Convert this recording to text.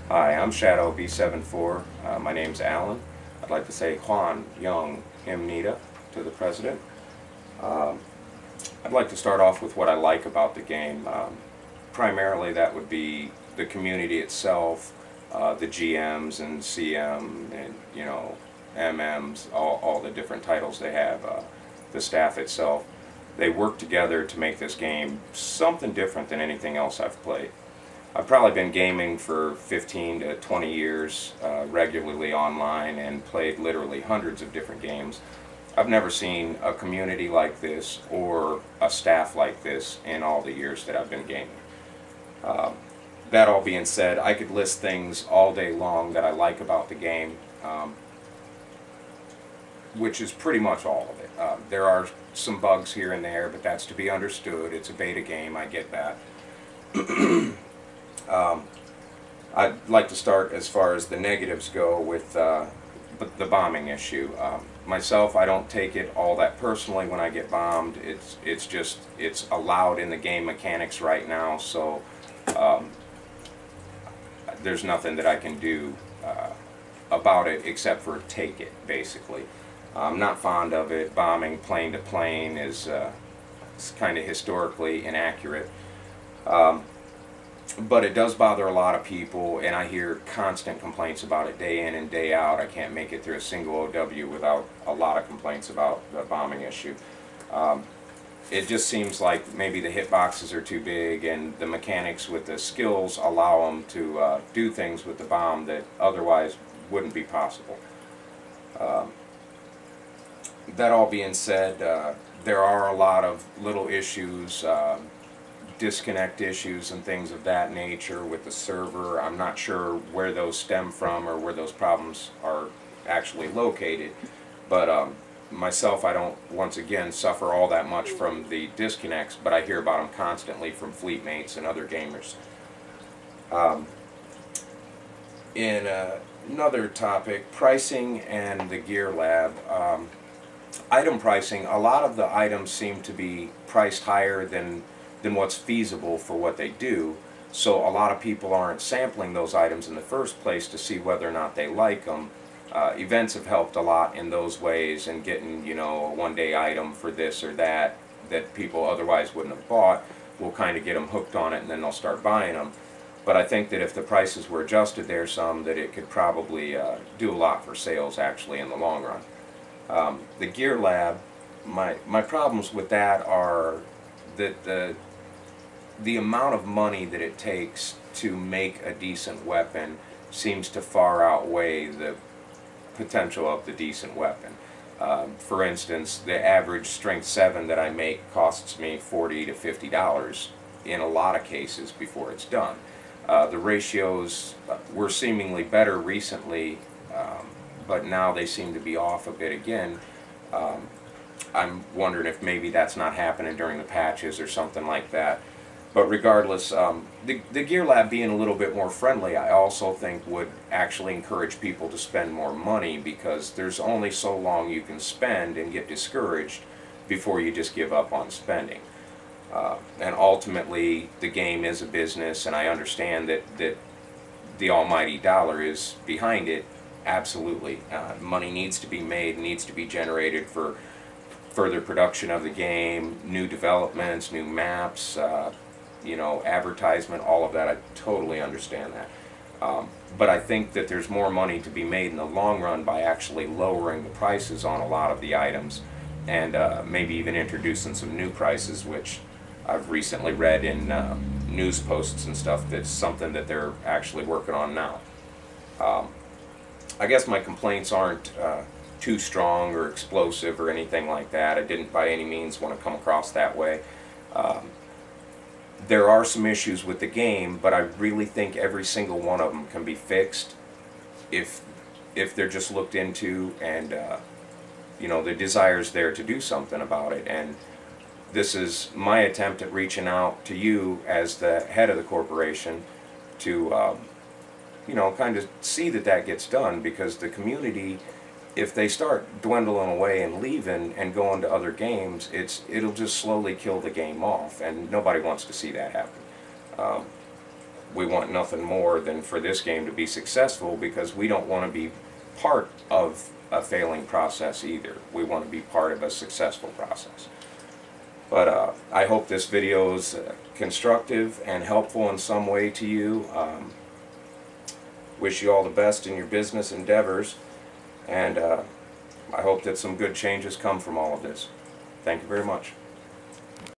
Hi, I'm Shadow V74. My name's Alan. I'd like to say Juan Young Him Nita to the President. Um, I'd like to start off with what I like about the game. Primarily that would be the community itself, the GMs and CM and MMs, all the different titles they have, the staff itself. They work together to make this game something different than anything else I've played. I've probably been gaming for 15 to 20 years regularly online and played literally hundreds of different games. I've never seen a community like this or a staff like this in all the years that I've been gaming. That all being said, I could list things all day long that I like about the game, which is pretty much all of it. There are some bugs here and there, but that's to be understood. It's a beta game, I get that. I'd like to start as far as the negatives go with the bombing issue. Myself, I don't take it all that personally when I get bombed. It's allowed in the game mechanics right now, so there's nothing that I can do about it except for take it, basically. I'm not fond of it. Bombing plane to plane is kind of historically inaccurate. But it does bother a lot of people, and I hear constant complaints about it day in and day out. I can't make it through a single OW without a lot of complaints about the bombing issue. It just seems like maybe the hitboxes are too big, and the mechanics with the skills allow them to do things with the bomb that otherwise wouldn't be possible. That all being said, there are a lot of little issues, disconnect issues and things of that nature with the server. I'm not sure where those stem from or where those problems are actually located, but myself, I don't, once again, suffer all that much from the disconnects, but I hear about them constantly from fleet mates and other gamers. In another topic, pricing and the Gear Lab. Item pricing, a lot of the items seem to be priced higher than what's feasible for what they do, so a lot of people aren't sampling those items in the first place to see whether or not they like them. Events have helped a lot in those ways, and getting, a one-day item for this or that people otherwise wouldn't have bought will kind of get them hooked on it, and then they'll start buying them. But I think that if the prices were adjusted there some, that it could probably do a lot for sales actually in the long run. The Gear Lab, my problems with that are that the amount of money that it takes to make a decent weapon seems to far outweigh the potential of the decent weapon. For instance, the average strength 7 that I make costs me $40 to $50 in a lot of cases before it's done. The ratios were seemingly better recently, but now they seem to be off a bit again. I'm wondering if maybe that's not happening during the patches or something like that. But regardless, the Gear Lab being a little bit more friendly, I also think would actually encourage people to spend more money, because there's only so long you can spend and get discouraged before you just give up on spending. And ultimately, the game is a business, and I understand that the almighty dollar is behind it. Absolutely. Money needs to be made, needs to be generated for further production of the game, new developments, new maps, advertisement, all of that. I totally understand that. But I think that there's more money to be made in the long run by actually lowering the prices on a lot of the items, and maybe even introducing some new prices, which I've recently read in news posts and stuff. That's something that they're actually working on now. I guess my complaints aren't too strong or explosive or anything like that. I didn't by any means want to come across that way. There are some issues with the game, but I really think every single one of them can be fixed if they're just looked into, and the desire's there to do something about it. And this is my attempt at reaching out to you as the head of the corporation to kind of see that gets done, because the community, if they start dwindling away and leaving and going to other games, it'll just slowly kill the game off, and nobody wants to see that happen. we want nothing more than for this game to be successful, because we don't want to be part of a failing process either. We want to be part of a successful process. But I hope this video is constructive and helpful in some way to you. Wish you all the best in your business endeavors, and I hope that some good changes come from all of this. Thank you very much.